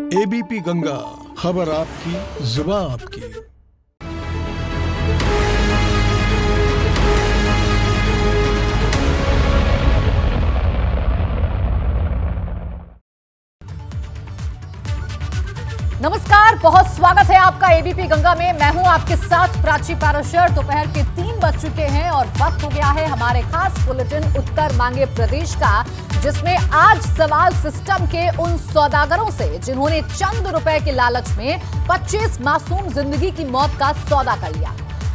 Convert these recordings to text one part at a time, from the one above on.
ABP Ganga, खबर आपकी, जुबान आपकी। नमस्कार, बहुत स्वागत है आपका एबीपी गंगा में। मैं हूं आपके साथ प्राची पाराशर। दोपहर के 3 बज चुके हैं और वक्त हो गया है हमारे खास बुलेटिन उत्तर मांगे प्रदेश का, जिसमें आज सवाल सिस्टम के उन सौदागरों से जिन्होंने चंद रुपए के लालच में 25 मासूम जिंदगी की मौत का सौदा कर लिया।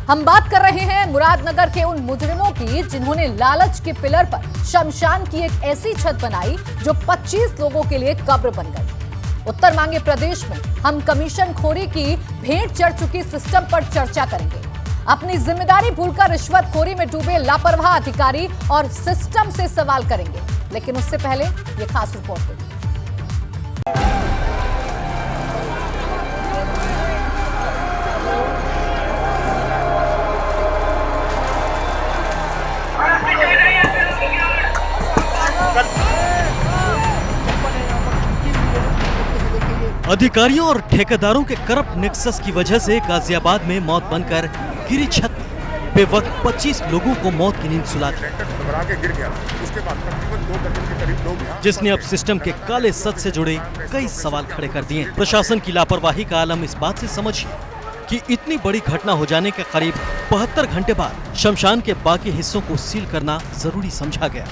हम बात कर रहे हैं मुरादनगर के उन मुजरिमों की जिन्होंने लालच के पिलर पर शमशान की एक ऐसी छत बनाई जो 25 लोगों के लिए कब्र बन गई। उत्तर मांगे प्रदेश में हम कमीशन खोरी की भेंट चढ़ चुकी सिस्टम पर चर्चा करेंगे। अपनी जिम्मेदारी भूलकर रिश्वतखोरी में डूबे लापरवाह अधिकारी और सिस्टम से सवाल करेंगे, लेकिन उससे पहले ये खास रिपोर्ट देखिए। अधिकारियों और ठेकेदारों के करप्ट नेक्सस की वजह से गाजियाबाद में मौत बनकर गिरी छत में बेवक्त 25 लोगों को मौत की नींद सुला दी, जिसने अब सिस्टम के काले सच से जुड़े कई सवाल खड़े कर दिए। प्रशासन की लापरवाही का आलम इस बात से समझिए कि इतनी बड़ी घटना हो जाने के करीब 72 घंटे बाद शमशान के बाकी हिस्सों को सील करना जरूरी समझा गया।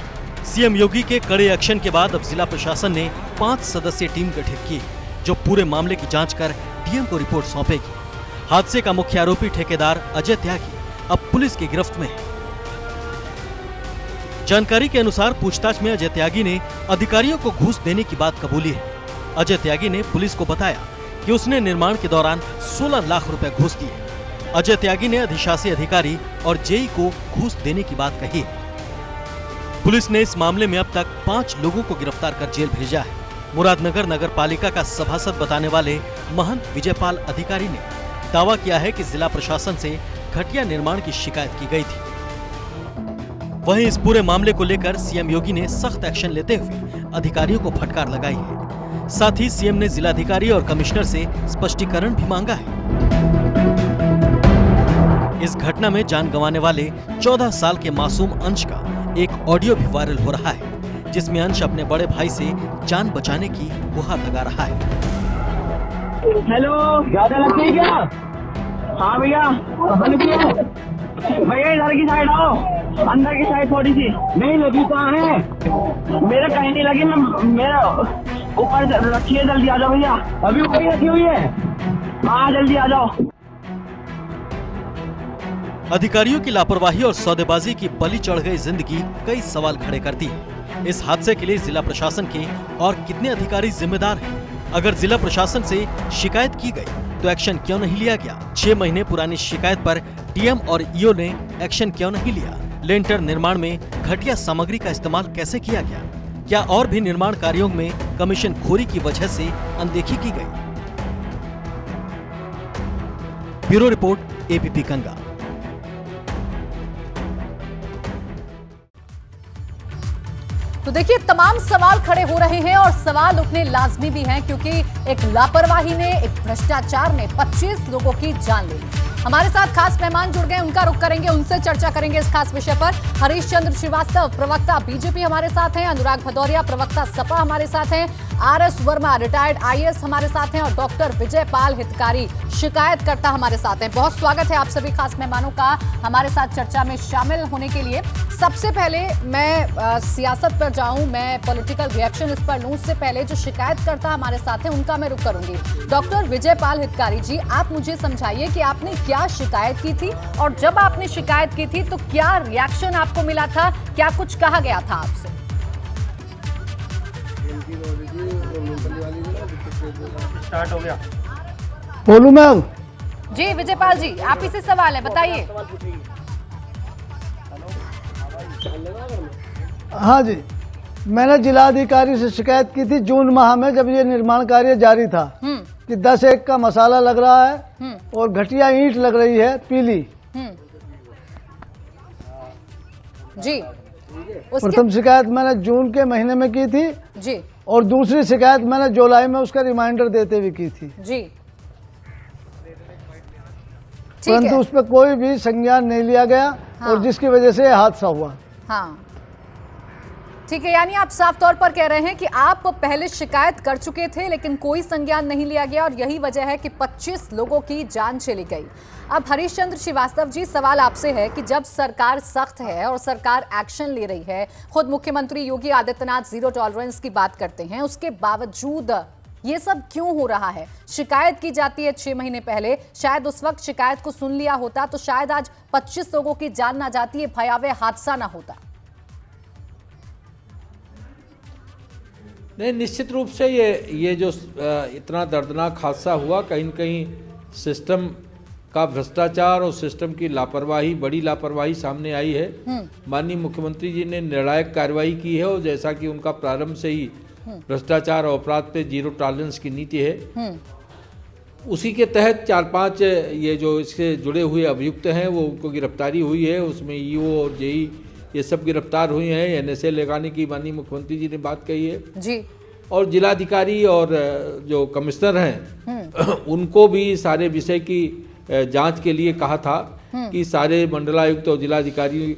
सीएम योगी के कड़े एक्शन के बाद अब जिला प्रशासन ने 5 सदस्यीय टीम गठित की, जो पूरे मामले की जांच कर डीएम को रिपोर्ट सौंपेगी। हादसे का मुख्य आरोपी ठेकेदार अजय त्यागी अब पुलिस की गिरफ्त में है। जानकारी के अनुसार पूछताछ में अजय त्यागी ने अधिकारियों को घूस देने की बात कबूली है। अजय त्यागी ने पुलिस को बताया कि उसने निर्माण के दौरान 16 लाख रुपए घूस दिए। अजय त्यागी ने अधिशासी अधिकारी और जेई को घूस देने की बात कही है। पुलिस ने इस मामले में अब तक 5 लोगों को गिरफ्तार कर जेल भेजा है। मुरादनगर नगर पालिका का सभासद बताने वाले महंत विजयपाल अधिकारी ने दावा किया है कि जिला प्रशासन से घटिया निर्माण की शिकायत की गई थी। वहीं इस पूरे मामले को लेकर सीएम योगी ने सख्त एक्शन लेते हुए अधिकारियों को फटकार लगाई है। साथ ही सीएम ने जिलाधिकारी और कमिश्नर से स्पष्टीकरण भी मांगा है। इस घटना में जान गंवाने वाले 14 साल के मासूम अंश का एक ऑडियो भी वायरल हो रहा है, जिसमें अंश अपने बड़े भाई से जान बचाने की गुहार लगा रहा है। हेलो, ज्यादा लगती है क्या? हाँ भैया, भैया इधर की साइड आओ, अंदर की साइड थोड़ी सी नहीं लगी। कहाँ है? मेरे कहीं नहीं लगी। मैं मेरा ऊपर रखिए, जल्दी आ जाओ भैया। अभी ऊपर ही रखी हुई है। हाँ जल्दी आ जाओ। अधिकारियों की लापरवाही और सौदेबाजी की बलि चढ़ गई जिंदगी कई सवाल खड़े करती है। इस हादसे के लिए जिला प्रशासन के और कितने अधिकारी जिम्मेदार हैं? अगर जिला प्रशासन से शिकायत की गई तो एक्शन क्यों नहीं लिया गया? 6 महीने पुरानी शिकायत पर डीएम और ईओ ने एक्शन क्यों नहीं लिया? लेंटर निर्माण में घटिया सामग्री का इस्तेमाल कैसे किया गया? क्या और भी निर्माण कार्यों में कमीशन खोरी की वजह से अनदेखी की गई? Bureau report, ABP Ganga. तो देखिए, तमाम सवाल खड़े हो रहे हैं और सवाल उठने लाजमी भी हैं, क्योंकि एक लापरवाही ने, एक भ्रष्टाचार ने 25 लोगों की जान ले ली। हमारे साथ खास मेहमान जुड़ गए, उनका रुख करेंगे, उनसे चर्चा करेंगे इस खास विषय पर। हरीश चंद्र श्रीवास्तव, प्रवक्ता बीजेपी हमारे साथ हैं। अनुराग भदौरिया, प्रवक्ता सपा हमारे साथ हैं। आरएस वर्मा, रिटायर्ड आईएएस हमारे साथ हैं। और डॉक्टर विजयपाल हितकारी, शिकायतकर्ता हमारे साथ हैं। बहुत स्वागत है आप सभी खास मेहमानों का हमारे साथ चर्चा में शामिल होने के लिए। सबसे पहले मैं सियासत पर जाऊं, मैं पॉलिटिकल रिएक्शन इस पर लूं, उससे पहले जो शिकायतकर्ता हमारे साथ हैं उनका मैं रुख करूंगी। डॉक्टर विजयपाल हितकारी जी, आप मुझे समझाइए कि आपने क्या शिकायत की थी, और जब आपने शिकायत की थी तो क्या रिएक्शन आपको मिला था, क्या कुछ कहा गया था आपसे? स्टार्ट हो गया। बोलूं मैम? जी विजयपाल जी, आप ही से सवाल है, बताइए। हाँ जी, मैंने जिलाधिकारी से शिकायत की थी जून माह में, जब ये निर्माण कार्य जारी था, कि 10 का मसाला लग रहा है और घटिया ईंट लग रही है पीली। जी, प्रथम शिकायत मैंने जून के महीने में की थी जी, और दूसरी शिकायत मैंने जुलाई में उसका रिमाइंडर देते हुए की थी जी, ठीक परंतु है। उस पर कोई भी संज्ञान नहीं लिया गया हाँ। और जिसकी वजह से हादसा हुआ। हाँ, ठीक है, यानी आप साफ तौर पर कह रहे हैं कि आप पहले शिकायत कर चुके थे लेकिन कोई संज्ञान नहीं लिया गया और यही वजह है कि 25 लोगों की जान चली गई। अब हरीश चंद्र श्रीवास्तव जी, सवाल आपसे है कि जब सरकार सख्त है और सरकार एक्शन ले रही है, खुद मुख्यमंत्री योगी आदित्यनाथ जीरो टॉलरेंस की बात करते हैं, उसके बावजूद ये सब क्यों हो रहा है? शिकायत की जाती है 6 महीने पहले, शायद उस वक्त शिकायत को सुन लिया होता तो शायद आज 25 लोगों की जान ना जाती, है भयावह हादसा ना होता। नहीं, निश्चित रूप से ये जो इतना दर्दनाक हादसा हुआ, कहीं न कहीं सिस्टम का भ्रष्टाचार और सिस्टम की लापरवाही, बड़ी लापरवाही सामने आई है। माननीय मुख्यमंत्री जी ने निर्णायक कार्रवाई की है और जैसा कि उनका प्रारंभ से ही भ्रष्टाचार और अपराध पे जीरो टॉलरेंस की नीति है, उसी के तहत 4-5 ये जो इससे जुड़े हुए अभियुक्त हैं वो उनको गिरफ्तारी हुई है। उसमें ईओ और जेई ये सब गिरफ्तार हुए हैं। एनएसए लगाने की माननीय मुख्यमंत्री जी ने बात कही है जी। और जिलाधिकारी और जो कमिश्नर हैं उनको भी सारे विषय की जांच के लिए कहा था कि सारे मंडलायुक्त और जिलाधिकारी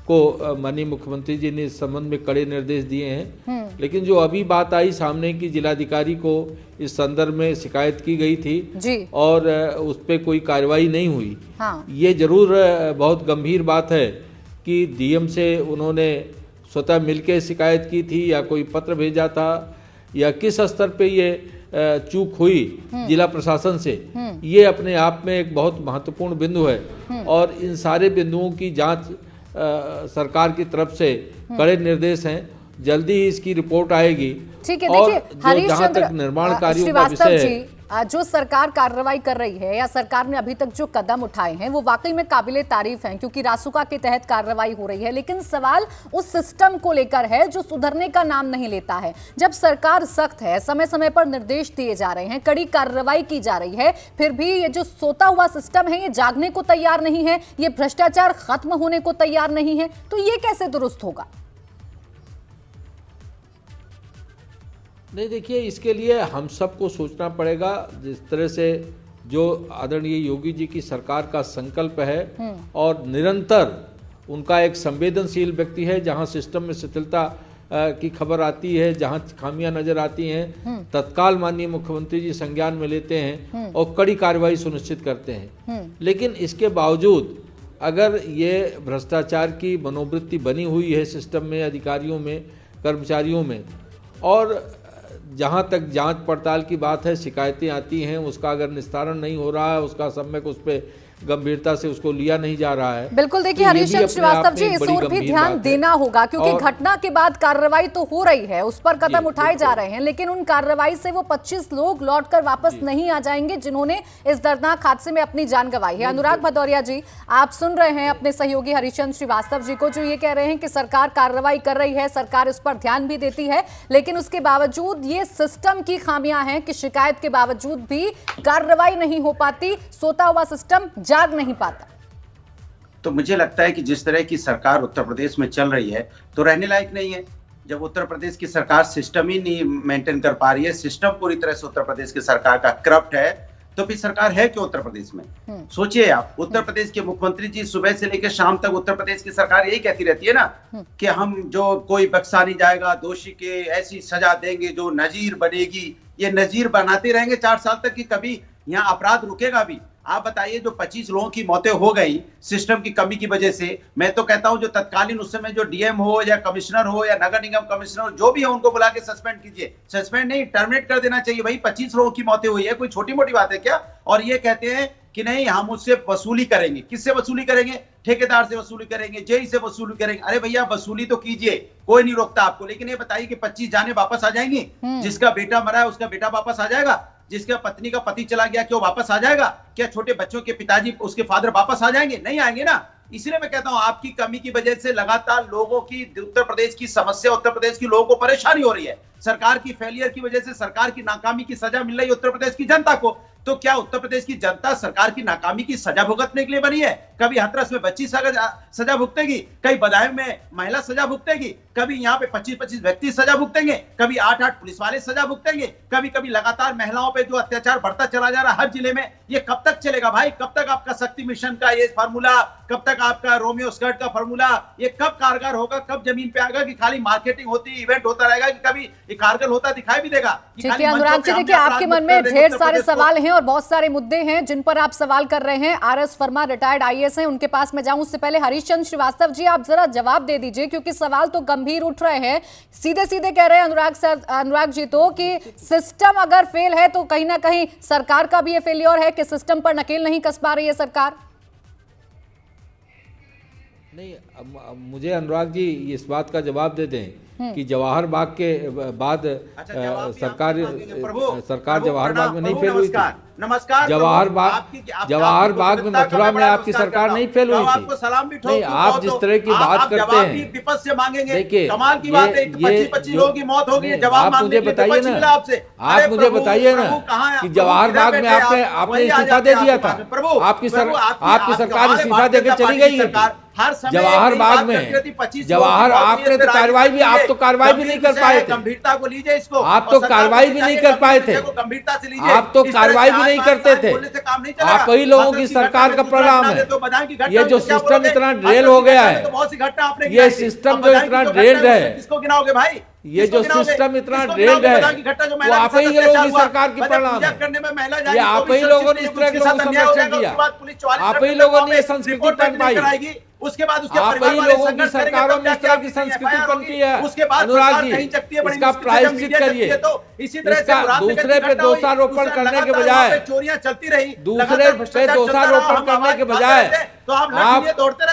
को माननीय मुख्यमंत्री जी ने इस संबंध में कड़े निर्देश दिए हैं। लेकिन जो अभी बात आई सामने कि जिलाधिकारी को इस संदर्भ में शिकायत की गई थी जी। और उस पर कोई कार्रवाई नहीं हुई, हाँ। ये जरूर बहुत गंभीर बात है कि डीएम से उन्होंने स्वतः मिलकर शिकायत की थी या कोई पत्र भेजा था या किस स्तर पे ये चूक हुई जिला प्रशासन से, ये अपने आप में एक बहुत महत्वपूर्ण बिंदु है और इन सारे बिंदुओं की जांच सरकार की तरफ से कड़े निर्देश हैं। जल्दी ही इसकी रिपोर्ट आएगी। ठीक है, और देखिए जो हरीश जहां चंद्र तक निर्माण कार्यों का श्रीवास्तव विषय जी, जो सरकार कार्रवाई कर रही है या सरकार ने अभी तक जो कदम उठाए हैं वो वाकई में काबिले तारीफ हैं, क्योंकि रासुका के तहत कार्रवाई हो रही है। लेकिन सवाल उस सिस्टम को लेकर है जो सुधरने का नाम नहीं लेता है। जब सरकार सख्त है, समय समय पर निर्देश दिए जा रहे हैं, कड़ी कार्रवाई की जा रही है, फिर भी ये जो सोता हुआ सिस्टम है ये जागने को तैयार नहीं है, ये भ्रष्टाचार खत्म होने को तैयार नहीं है, तो ये कैसे दुरुस्त होगा? नहीं, देखिए, इसके लिए हम सबको सोचना पड़ेगा। जिस तरह से जो आदरणीय योगी जी की सरकार का संकल्प है और निरंतर उनका एक संवेदनशील व्यक्ति है, जहां सिस्टम में शिथिलता की खबर आती है, जहां खामियां नजर आती हैं, तत्काल माननीय मुख्यमंत्री जी संज्ञान में लेते हैं और कड़ी कार्रवाई सुनिश्चित करते हैं। लेकिन इसके बावजूद अगर ये भ्रष्टाचार की मनोवृत्ति बनी हुई है सिस्टम में, अधिकारियों में, कर्मचारियों में, और जहां तक जांच पड़ताल की बात है, शिकायतें आती हैं, उसका अगर निस्तारण नहीं हो रहा है, उसका सम्यक उस पर गंभीरता से उसको लिया नहीं जा रहा है। बिल्कुल, देखिए हरीश चंद्र श्रीवास्तव जी, इस ओर भी ध्यान देना होगा, क्योंकि घटना के बाद कार्रवाई तो हो रही है, उस पर कदम उठाए जा रहे हैं, लेकिन उन कार्रवाई से वो 25 लोग लौटकर वापस नहीं आ जाएंगे जिन्होंने इस दर्दनाक हादसे में अपनी जान गंवाई है। अनुराग भदौरिया जी, आप सुन रहे हैं अपने सहयोगी हरीश चंद्र श्रीवास्तव जी को, जो ये कह रहे हैं कि सरकार कार्रवाई कर रही है, सरकार इस पर ध्यान भी देती है, लेकिन उसके बावजूद ये सिस्टम की खामियां हैं कि शिकायत के बावजूद भी कार्रवाई नहीं हो पाती, सोता हुआ सिस्टम जाग नहीं पाता। तो मुझे लगता है कि जिस तरह की सरकार उत्तर प्रदेश में चल रही है तो रहने लायक नहीं है। जब उत्तर प्रदेश की सरकार सिस्टम ही नहीं मेंटेन कर पा रही है, सिस्टम पूरी तरह से उत्तर प्रदेश की सरकार का करप्ट है, तो फिर सरकार है क्यों उत्तर प्रदेश में? सोचिए आप, उत्तर प्रदेश के मुख्यमंत्री जी सुबह से लेकर शाम तक उत्तर प्रदेश की सरकार यही कहती रहती है ना कि हम जो कोई बख्शा नहीं जाएगा, दोषी के ऐसी सजा देंगे जो नजीर बनेगी। ये नजीर बनाते रहेंगे 4 साल तक कि कभी यहाँ अपराध रुकेगा भी? आप बताइए, जो 25 लोगों की मौतें हो गई सिस्टम की कमी की वजह से, मैं तो कहता हूं जो तत्कालीन उस समय जो डीएम हो या कमिश्नर हो या नगर निगम कमिश्नर हो, जो भी हो, उनको बुला के सस्पेंड कीजिए। सस्पेंड नहीं, टर्मिनेट कर देना चाहिए। भाई 25 लोगों की मौतें हुई है, कोई छोटी मोटी बात है क्या? और ये कहते हैं कि नहीं, हम उससे वसूली करेंगे। किससे वसूली करेंगे? ठेकेदार से वसूली करेंगे, जेई से वसूली करेंगे। अरे भैया, वसूली तो कीजिए, कोई नहीं रोकता आपको, लेकिन ये बताइए कि 25 जाने वापस आ जाएंगी? जिसका बेटा मरा है उसका बेटा वापस आ जाएगा? जिसका पत्नी का पति चला गया क्या वो वापस आ जाएगा? क्या छोटे बच्चों के पिताजी, उसके फादर वापस आ जाएंगे? नहीं आएंगे ना। इसलिए मैं कहता हूं आपकी कमी की वजह से लगातार लोगों की, उत्तर प्रदेश की समस्या, उत्तर प्रदेश की लोगों को परेशानी हो रही है। सरकार की फेलियर की वजह से, सरकार की नाकामी की सजा मिल रही है उत्तर प्रदेश की जनता को। तो क्या उत्तर प्रदेश की जनता सरकार की नाकामी की सजा भुगतने के लिए बनी है? कभी हाथरस में बच्ची सजा भुगतेगी, कभी बदायूं में महिला सजा भुगतेगी, कभी यहाँ पे 25-25 व्यक्ति सजा भुगतेंगे, कभी 8-8 पुलिस वाले सजा भुगतेंगे, कभी कभी लगातार महिलाओं पे जो अत्याचार बढ़ता चला जा रहा है हर जिले में। ये कब तक चलेगा भाई? कब तक आपका शक्ति मिशन का ये फार्मूला, कब तक आपका रोमियो स्कर्ट का फार्मूला, ये कब कारगर होगा? कब जमीन पे आएगा? कि खाली मार्केटिंग होती, इवेंट होता रहेगा, कि कभी ये कारगर होता दिखाई भी देगा? ठीक है अनुराग जी, देखिए आपके मन में ढेर सारे सवाल हैं और बहुत सारे मुद्दे हैं जिन पर आप सवाल कर रहे हैं। आरएस वर्मा रिटायर्ड आईएएस हैं, उनके पास मैं जाऊं उससे पहले हरीश चंद्र श्रीवास्तव जी आप जरा जवाब दे दीजिए, क्योंकि सवाल तो गंभीर उठ रहे हैं। सीधे सीधे कह रहे हैं अनुराग जी तो कि सिस्टम अगर फेल है तो कहीं ना कहीं सरकार का भी ये फेलियर है कि सिस्टम पर नकेल नहीं कस पा रही है सरकार। नहीं, अब मुझे अनुराग जी इस बात का जवाब दे दें कि जवाहर बाग के बाद सरकार जवाहर बाग में नहीं फेल हुई थी। नमस्कार, जवाहर बाग में मथुरा में आपकी सरकार नहीं फेल हुई थी। सलाम भी नहीं, आप जिस तरह की बात करते हैं, विपक्ष से मांगेंगे। देखिए कमाल की बात है, 25-25 लोगों की मौत हो गई, जवाब आप मुझे बताइए ना, आप मुझे बताइए ना कि जवाहर बाग में आपने इस्तीफा दे दिया था, आपकी सरकार इस्तीफा देकर चली गई है। जवाहर बाग में आपने तो कार्रवाई भी, आप तो कार्रवाई भी नहीं कर पाए थे, गंभीरता को लीजिए इसको, आप तो कार्रवाई भी नहीं कर पाए थे, गंभीरता से लीजिए, आप तो कार्रवाई भी नहीं करते थे। आप ही लोगों की सरकार का परिणाम है। ये जो सिस्टम इतना ड्रेल हो गया है, ये सिस्टम जो इतना ड्रेल्ड है, किसको गिनाओगे भाई? ये जो सिस्टम इतना ड्रेल्ड है, वो आप ही लोगों की सरकार की परिणाम है। ये आप ही लोगों ने इस तरह के संरक्षण किया, आप ही लोगों ने संस्कृति पन पाई, उसके बाद आप ही लोगों की सरकारों में इस तरह की संस्कृति बनती है। अनुराग जी, इसका प्रायश्चित करिए, इसका दूसरे पे दोषारोपण करने के बजाय, दूसरे पे दोषारोपण करने के बजाय आप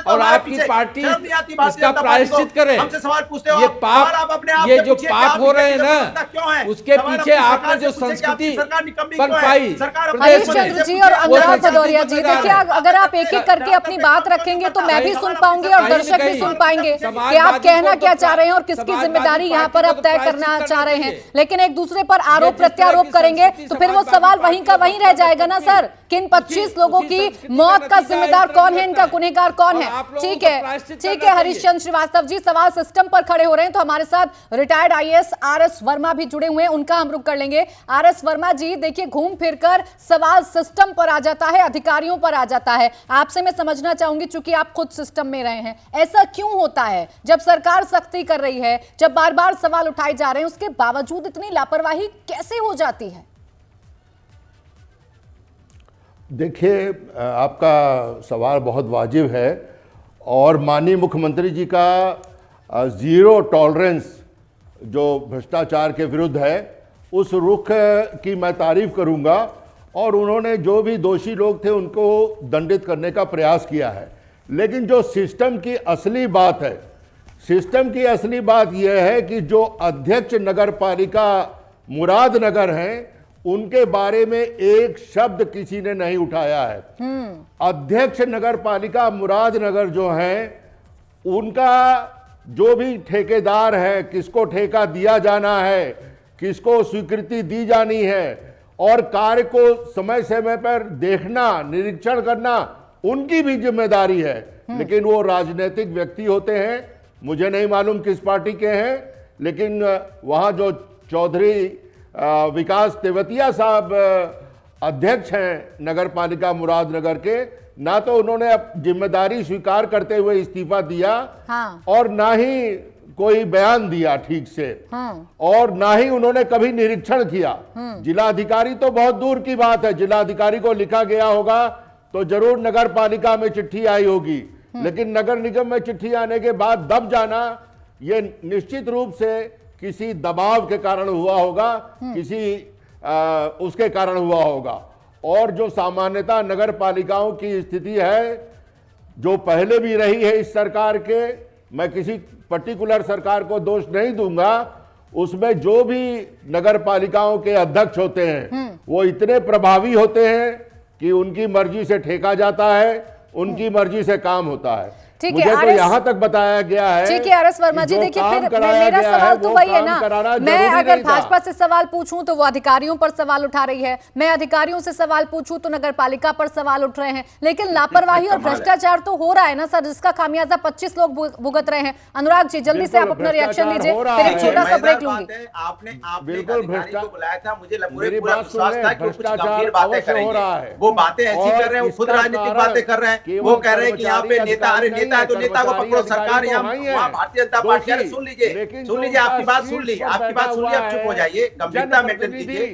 और आपकी पार्टी इसका प्रायश्चित करें। ये पाप, ये जो पाप हो रहे हैं ना, उसके पीछे आपने जो संस्कृति बन पाई हरीश चंद्र जी और अनुराग भदौरिया जी, देखिए अगर आप एक एक करके अपनी बात रखेंगे तो मैं भी सुन पाऊंगी और दर्शक भी सुन पाएंगे कि आप कहना क्या चाह रहे हैं और किसकी जिम्मेदारी यहाँ पर आप तय करना चाह रहे हैं। लेकिन एक दूसरे पर आरोप प्रत्यारोप करेंगे तो फिर वो सवाल वहीं का वहीं रह जाएगा ना सर, किन 25 लोगों की मौत का जिम्मेदार कौन है, इनका गुनहगार कौन है? ठीक है हरीश चंद्र श्रीवास्तव जी, सवाल सिस्टम पर खड़े हो रहे हैं तो हमारे साथ रिटायर्ड आईएएस आरएस वर्मा भी जुड़े हुए हैं, उनका हम रुख कर लेंगे। आरएस वर्मा जी, देखिए घूम फिरकर सवाल सिस्टम पर आ जाता है, अधिकारियों पर आ जाता है। आपसे मैं समझना चाहूंगी, चूंकि आप खुद सिस्टम में रहे हैं, ऐसा क्यों होता है जब सरकार सख्ती कर रही है, जब बार बार सवाल उठाए जा रहे हैं, उसके बावजूद इतनी लापरवाही कैसे हो जाती है? देखिए, आपका सवाल बहुत वाजिब है और माननीय मुख्यमंत्री जी का ज़ीरो टॉलरेंस जो भ्रष्टाचार के विरुद्ध है, उस रुख की मैं तारीफ करूंगा। और उन्होंने जो भी दोषी लोग थे उनको दंडित करने का प्रयास किया है। लेकिन जो सिस्टम की असली बात है, सिस्टम की असली बात यह है कि जो अध्यक्ष नगर पालिका मुरादनगर हैं, उनके बारे में एक शब्द किसी ने नहीं उठाया है। अध्यक्ष नगर पालिका मुरादनगर जो है, उनका जो भी ठेकेदार है, किसको ठेका दिया जाना है, किसको स्वीकृति दी जानी है और कार्य को समय समय पर देखना, निरीक्षण करना, उनकी भी जिम्मेदारी है। लेकिन वो राजनीतिक व्यक्ति होते हैं, मुझे नहीं मालूम किस पार्टी के हैं, लेकिन वहां जो चौधरी विकास तेवतिया साहब अध्यक्ष हैं नगर पालिका मुरादनगर के, ना तो उन्होंने जिम्मेदारी स्वीकार करते हुए इस्तीफा दिया, और ना ही कोई बयान दिया ठीक से, और ना ही उन्होंने कभी निरीक्षण किया। जिलाधिकारी तो बहुत दूर की बात है, जिलाधिकारी को लिखा गया होगा तो जरूर नगर पालिका में चिट्ठी आई होगी, लेकिन नगर निगम में चिट्ठी आने के बाद दब जाना, ये निश्चित रूप से किसी दबाव के कारण हुआ होगा, किसी उसके कारण हुआ होगा। और जो सामान्यतः नगर पालिकाओं की स्थिति है, जो पहले भी रही है इस सरकार के, मैं किसी पर्टिकुलर सरकार को दोष नहीं दूंगा, उसमें जो भी नगर पालिकाओं के अध्यक्ष होते हैं वो इतने प्रभावी होते हैं कि उनकी मर्जी से ठेका जाता है, उनकी मर्जी से काम होता है। ठीक मुझे है, तो यहाँ तक बताया गया है। ठीक है आरएस वर्मा जी, देखिए फिर मेरा सवाल तो वही है ना, मैं अगर भाजपा से सवाल पूछूं तो वो अधिकारियों पर सवाल उठा रही है, मैं अधिकारियों से सवाल पूछूं तो नगर पालिका पर सवाल उठ रहे हैं, लेकिन लापरवाही और भ्रष्टाचार तो हो रहा है ना सर, जिसका खामियाजा 25 लोग भुगत रहे हैं। अनुराग जी जल्दी से आप अपना रिएक्शन लीजिए, फिर एक छोटा सा ब्रेक लूंगी। आपने बिल्कुल भ्रष्टाचार को बुलाया था, मुझे मेरी पूरा बात विश्वास सुन था ले, कि वो कुछ भ्रष्टाचार गंभीर बातें अवश्य हो करेंगे। रहा है। वो बातें ऐसी और कर रहे हैं, वो खुद इसका राजनीतिक कारण बातें कर रहे हैं। केवल वो कह रहे हैं कि यहाँ पे कर्मचारी नेता, अरे अधिकारी नेता है तो नहीं है, नेता को पकड़ो, सरकार कर्मचारी यहाँ तो नहीं है। वहाँ भारतीय जनता पार्टी। अरे सुन लीजिए, लेकिन सुन जो लीजिए, आपकी उनका बात सुन ली, शीर्ष पर आपकी बात बैठा सुन ली, हुआ अब चुप हो है, जाइए, गंभीरता मेंटेन कीजिए।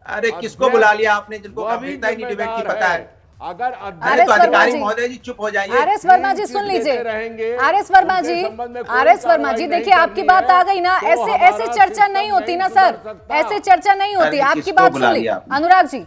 अरे किसको अध्यक्ष बुला लिया आपने जिनको वो भी गंभीरता की डिबेट की जिम्मेदार पता है? अगर अरे तो अधिकारी महोदय जी चुप हो जाइए। आरएस वर्मा जी सुन लीजिए, आरएस वर्मा जी, आरएस वर्मा जी देखिए आपकी बात आ गई ना, ऐसे ऐसे चर्चा नहीं होती ना सर, ऐसे चर्चा नहीं होती। आपकी बात सुन ली अनुराग जी।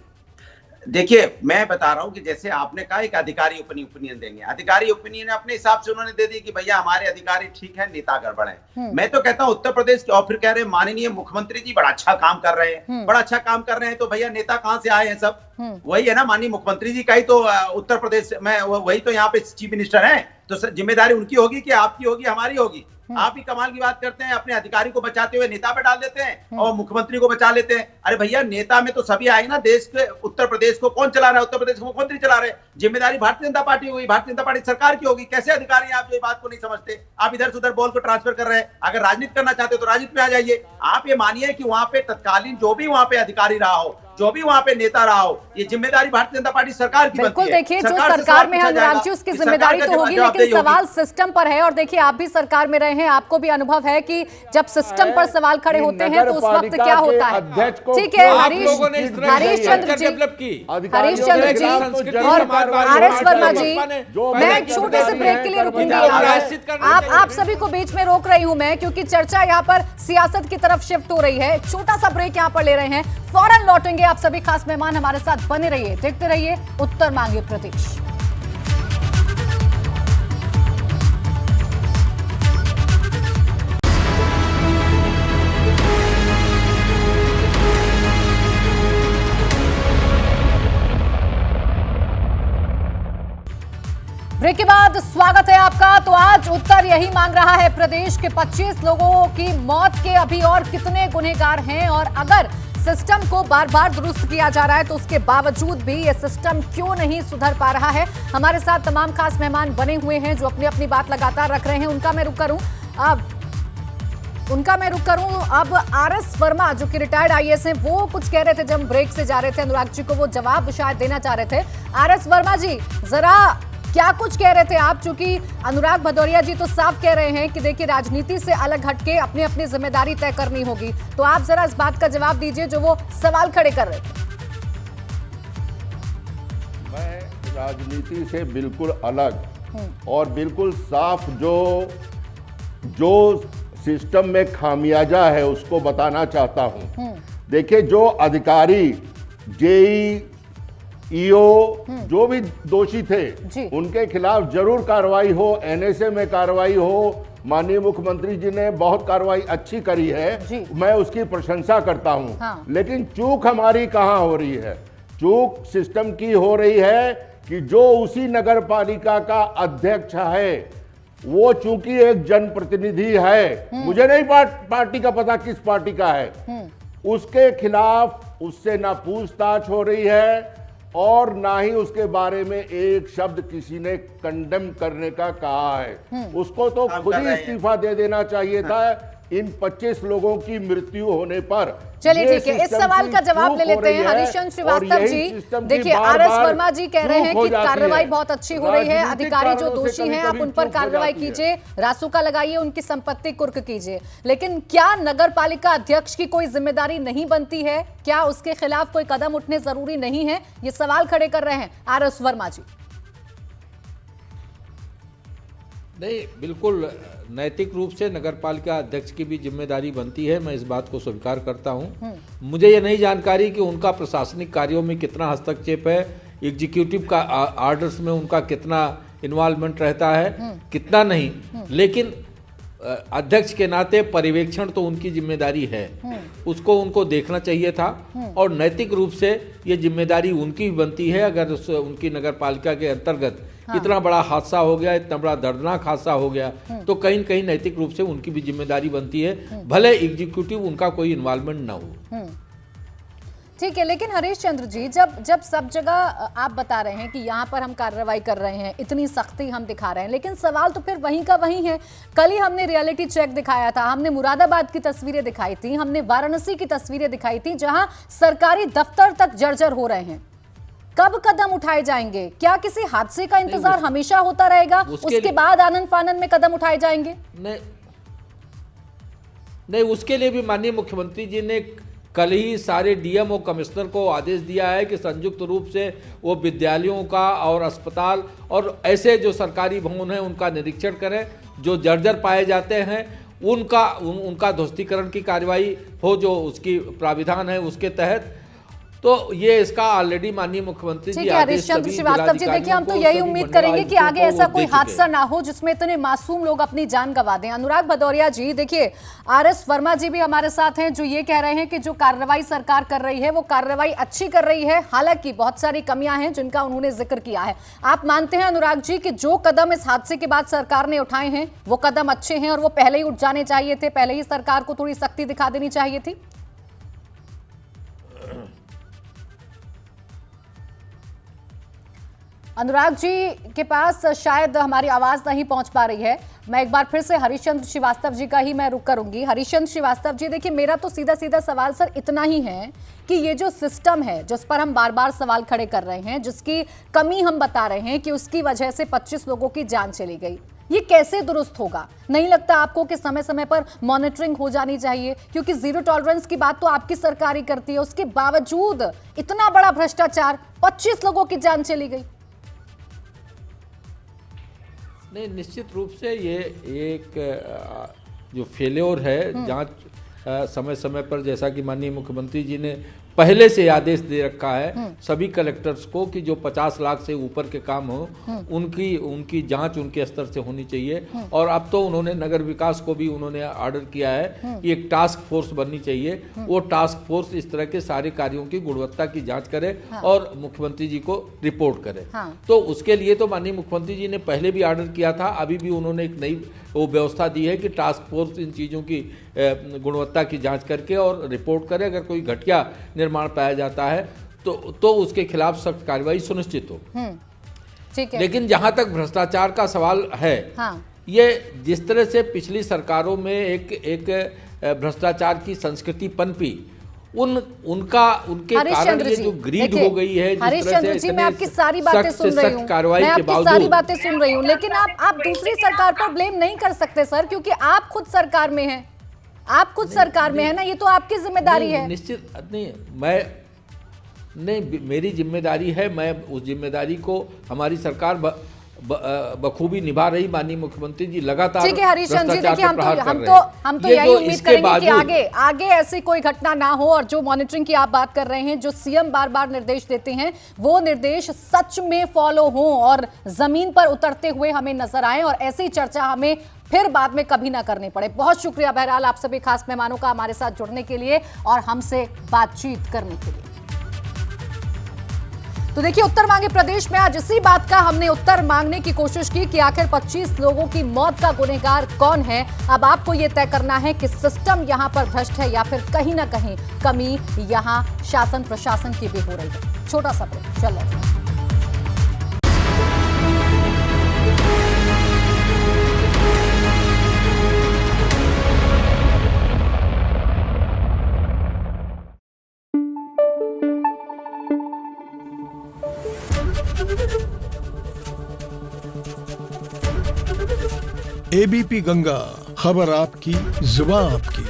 देखिए मैं बता रहा हूं कि जैसे आपने कहा एक अधिकारी ओपिनियन देंगे, अधिकारी ओपिनियन अपने हिसाब से उन्होंने दे दी कि भैया हमारे अधिकारी ठीक है, नेता गड़बड़ है। मैं तो कहता हूं उत्तर प्रदेश के, और फिर कह रहे हैं माननीय मुख्यमंत्री जी बड़ा अच्छा काम कर रहे हैं, बड़ा अच्छा काम कर रहे हैं, तो भैया नेता कहां से आए हैं? सब वही है ना, माननीय मुख्यमंत्री जी का ही तो उत्तर प्रदेश में वही तो यहाँ पे चीफ मिनिस्टर है, तो जिम्मेदारी उनकी होगी कि आपकी होगी, हमारी होगी? आप ही कमाल की बात करते हैं, अपने अधिकारी को बचाते हुए नेता पे डाल देते हैं और मुख्यमंत्री को बचा लेते हैं। अरे भैया नेता में तो सभी आए ना, देश के उत्तर प्रदेश को कौन चला रहा है? उत्तर प्रदेश को मुख्यमंत्री चला रहे हैं, जिम्मेदारी भारतीय जनता पार्टी होगी, भारतीय जनता पार्टी सरकार की होगी। कैसे अधिकारी आप जो बात को नहीं समझते? आप इधर से उधर बॉल को ट्रांसफर कर रहे हैं। अगर राजनीति करना चाहते हो तो राजनीति में आ जाइए। आप ये मानिए कि वहां पे तत्कालीन जो भी वहां पे अधिकारी रहा हो, जो भी वहां पे नेता रहा हो, ये जिम्मेदारी भारतीय जनता पार्टी सरकार की बनती है। बिल्कुल देखिए, जो सरकार में है अनुराग जी उसकी जिम्मेदारी तो होगी, लेकिन सवाल सिस्टम पर है। और देखिए आप भी सरकार में रहे हैं, आपको भी अनुभव है कि जब सिस्टम पर सवाल खड़े होते हैं तो उस वक्त क्या होता है। ठीक है हरीश चंद्र जी, हरीश चंद्र जी और आरएस वर्मा जी, मैं एक छोटे से ब्रेक के लिए रुकूंगी। आप सभी को बीच में रोक रही हूं मैं, क्योंकि चर्चा यहाँ पर सियासत की तरफ शिफ्ट हो रही है। छोटा सा ब्रेक यहाँ पर ले रहे हैं, फौरन लौटेंगे। आप सभी खास मेहमान हमारे साथ बने रहिए, देखते रहिए उत्तर मांगे प्रदेश। ब्रेक के बाद स्वागत है आपका। तो आज उत्तर यही मांग रहा है, प्रदेश के 25 लोगों की मौत के अभी और कितने गुनहगार हैं, और अगर सिस्टम को बार बार दुरुस्त किया जा रहा है तो उसके बावजूद भी ये सिस्टम क्यों नहीं सुधर पा रहा है। हमारे साथ तमाम खास मेहमान बने हुए हैं जो अपनी अपनी बात लगातार रख रहे हैं। उनका मैं रुख करूं। अब आरएस वर्मा जो कि रिटायर्ड आईएएस हैं, वो कुछ कह रहे थे जब ब्रेक से जा रहे थे, अनुराग जी को वो जवाब शायद देना चाह रहे थे। आरएस वर्मा जी जरा क्या कुछ कह रहे थे आप? चूंकि अनुराग भदौरिया जी तो साफ कह रहे हैं कि देखिए राजनीति से अलग हटके अपनी अपनी जिम्मेदारी तय करनी होगी, तो आप जरा इस बात का जवाब दीजिए जो वो सवाल खड़े कर रहे थे। मैं राजनीति से बिल्कुल अलग और बिल्कुल साफ जो सिस्टम में खामियाजा है उसको बताना चाहता हूं। देखिए जो अधिकारी, जेई, ईओ जो भी दोषी थे उनके खिलाफ जरूर कार्रवाई हो, एनएसए में कार्रवाई हो। माननीय मुख्यमंत्री जी ने बहुत कार्रवाई अच्छी करी है, मैं उसकी प्रशंसा करता हूं। हाँ। लेकिन चूक हमारी कहां हो रही है? चूक सिस्टम की हो रही है कि जो उसी नगर पालिका का अध्यक्ष है वो चूंकि एक जनप्रतिनिधि है, मुझे नहीं पार्टी का पता किस पार्टी का है, उसके खिलाफ उससे ना पूछताछ हो रही है और ना ही उसके बारे में एक शब्द किसी ने कंडेम करने का कहा है। उसको तो खुद ही इस्तीफा दे देना चाहिए था इन 25 लोगों की मृत्यु होने पर। चलिए ठीक है, इस सवाल का जवाब ले लेते हैं हरिशंकर श्रीवास्तव जी। देखिए आरएस वर्मा जी कह रहे हैं कि कार्रवाई बहुत अच्छी हो रही है, अधिकारी जो दोषी हैं आप उन पर कार्रवाई कीजिए, रासुका लगाइए, उनकी संपत्ति कुर्क कीजिए, लेकिन क्या नगर पालिका अध्यक्ष की कोई जिम्मेदारी नहीं बनती है? क्या उसके खिलाफ कोई कदम उठने जरूरी नहीं है? ये सवाल खड़े कर रहे हैं आरएस वर्मा जी। नहीं, बिल्कुल नैतिक रूप से नगर पालिका अध्यक्ष की भी जिम्मेदारी बनती है, मैं इस बात को स्वीकार करता हूं। मुझे ये नहीं जानकारी कि उनका प्रशासनिक कार्यों में कितना हस्तक्षेप है, एग्जीक्यूटिव का आर्डर्स में उनका कितना इन्वॉल्वमेंट रहता है, कितना नहीं, लेकिन अध्यक्ष के नाते पर्यवेक्षण तो उनकी जिम्मेदारी है, उसको उनको देखना चाहिए था और नैतिक रूप से ये जिम्मेदारी उनकी भी बनती है। अगर उनकी नगर पालिका के अंतर्गत इतना बड़ा हादसा हो गया, इतना बड़ा दर्दनाक हादसा हो गया, तो कहीं न कहीं नैतिक रूप से उनकी भी जिम्मेदारी बनती है, भले एग्जीक्यूटिव उनका कोई इन्वॉल्वमेंट ना हो। ठीक है, लेकिन हरीश चंद्र जी, जब सब जगह आप बता रहे हैं कि यहाँ पर हम कार्रवाई कर रहे हैं, इतनी सख्ती हम दिखा रहे हैं, लेकिन सवाल तो फिर वहीं का वहीं है। कल ही हमने रियलिटी चेक दिखाया था, हमने मुरादाबाद की तस्वीरें दिखाई थी, हमने वाराणसी की तस्वीरें दिखाई थी, जहां सरकारी दफ्तर तक जर्जर हो रहे हैं। कब कदम उठाए जाएंगे? क्या किसी हादसे का इंतजार हमेशा होता रहेगा, उसके बाद आनन फानन में कदम उठाए जाएंगे? नहीं, उसके लिए भी माननीय मुख्यमंत्री जी ने कल ही सारे डीएम और कमिश्नर को आदेश दिया है कि संयुक्त रूप से वो विद्यालयों का और अस्पताल और ऐसे जो सरकारी भवन हैं उनका निरीक्षण करें, जो जर्जर पाए जाते हैं उनका ध्वस्तीकरण की कार्रवाई हो, जो उसकी प्राविधान है उसके तहत। तो ये इसका ऑलरेडी माननीय मुख्यमंत्री जी हरीश चंद्र श्रीवास्तव जी, देखिए हम तो यही उम्मीद करेंगे कि आगे ऐसा कोई हादसा ना हो जिसमें इतने मासूम लोग अपनी जान गंवा दें। अनुराग भदौरिया जी, देखिए आरएस वर्मा जी भी हमारे साथ हैं, जो ये कह रहे हैं कि जो कार्रवाई सरकार कर रही है वो कार्रवाई अच्छी कर रही है, हालांकि बहुत सारी कमियां हैं जिनका उन्होंने जिक्र किया है। आप मानते हैं अनुराग जी कि जो कदम इस हादसे के बाद सरकार ने उठाए हैं वो कदम अच्छे हैं और वो पहले ही उठ जाने चाहिए थे, पहले ही सरकार को थोड़ी सख्ती दिखा देनी चाहिए थी? अनुराग जी के पास शायद हमारी आवाज नहीं पहुंच पा रही है। मैं एक बार फिर से हरीशचंद्र श्रीवास्तव जी का ही मैं रुख करूंगी। हरीशचंद्र श्रीवास्तव जी, देखिए मेरा तो सीधा सीधा सवाल सर इतना ही है कि ये जो सिस्टम है जिस पर हम बार बार सवाल खड़े कर रहे हैं, जिसकी कमी हम बता रहे हैं कि उसकी वजह से 25 लोगों की जान चली गई, ये कैसे दुरुस्त होगा? नहीं लगता आपको कि समय समय पर मॉनिटरिंग हो जानी चाहिए? क्योंकि जीरो टॉलरेंस की बात तो आपकी सरकार ही करती है, उसके बावजूद इतना बड़ा भ्रष्टाचार, 25 लोगों की जान चली गई। नहीं, निश्चित रूप से ये एक जो फेल्योर है, जांच समय समय पर, जैसा कि माननीय मुख्यमंत्री जी ने पहले से आदेश दे रखा है सभी कलेक्टर्स को कि जो 50 लाख से ऊपर के काम हो उनकी जांच उनके स्तर से होनी चाहिए। और अब तो उन्होंने नगर विकास को भी उन्होंने ऑर्डर किया है कि एक टास्क फोर्स बननी चाहिए, वो टास्क फोर्स इस तरह के सारे कार्यों की गुणवत्ता की जांच करे और मुख्यमंत्री जी को रिपोर्ट करे। तो उसके लिए तो माननीय मुख्यमंत्री जी ने पहले भी ऑर्डर किया था, अभी भी उन्होंने एक नई वो व्यवस्था दी है कि टास्क फोर्स इन चीज़ों की गुणवत्ता की जांच करके और रिपोर्ट करे। अगर कोई घटिया निर्माण पाया जाता है तो उसके खिलाफ सख्त कार्रवाई सुनिश्चित हो। ठीक है। लेकिन जहां तक भ्रष्टाचार का सवाल है, ये जिस तरह से पिछली सरकारों में एक भ्रष्टाचार की संस्कृति पनपी, उनके कारण ये जो ग्रीड हो गई है, हरीशचंद्र जी, मैं आपकी सारी बातें सुन रही हूँ, मैं आपकी सारी बातें सुन रही हूँ, लेकिन आप दूसरी सरकार पर ब्लेम नहीं कर सकते सर, क्योंकि आप खुद सरकार में हैं, आप खुद सरकार में है ना, ये तो आपकी जिम्मेदारी है। निश्चित नहीं, मेरी जिम्मेदारी है, मैं उस जिम्मेदारी को हमारी सरकार बखूबी निभा रही। माननीय मुख्यमंत्री जी लगातार, ठीक है हरीशचंद्र जी, देखिए हम तो यही उम्मीद करेंगे कि आगे ऐसी कोई घटना ना हो, और जो मॉनिटरिंग की आप बात कर रहे हैं, जो सीएम बार बार निर्देश देते हैं, वो निर्देश सच में फॉलो हो और जमीन पर उतरते हुए हमें नजर आए, और ऐसी चर्चा हमें फिर बाद में कभी ना करनी पड़े। बहुत शुक्रिया बहरहाल आप सभी खास मेहमानों का हमारे साथ जुड़ने के लिए और हमसे बातचीत करने के लिए। तो देखिए, उत्तर मांगे प्रदेश में आज इसी बात का हमने उत्तर मांगने की कोशिश की कि आखिर 25 लोगों की मौत का गुनहगार कौन है। अब आपको यह तय करना है कि सिस्टम यहां पर भ्रष्ट है या फिर कहीं ना कहीं कमी यहां शासन प्रशासन की भी हो रही है। छोटा सा ब्रेक, चलो। एबीपी गंगा, खबर आपकी, जुबान आपकी।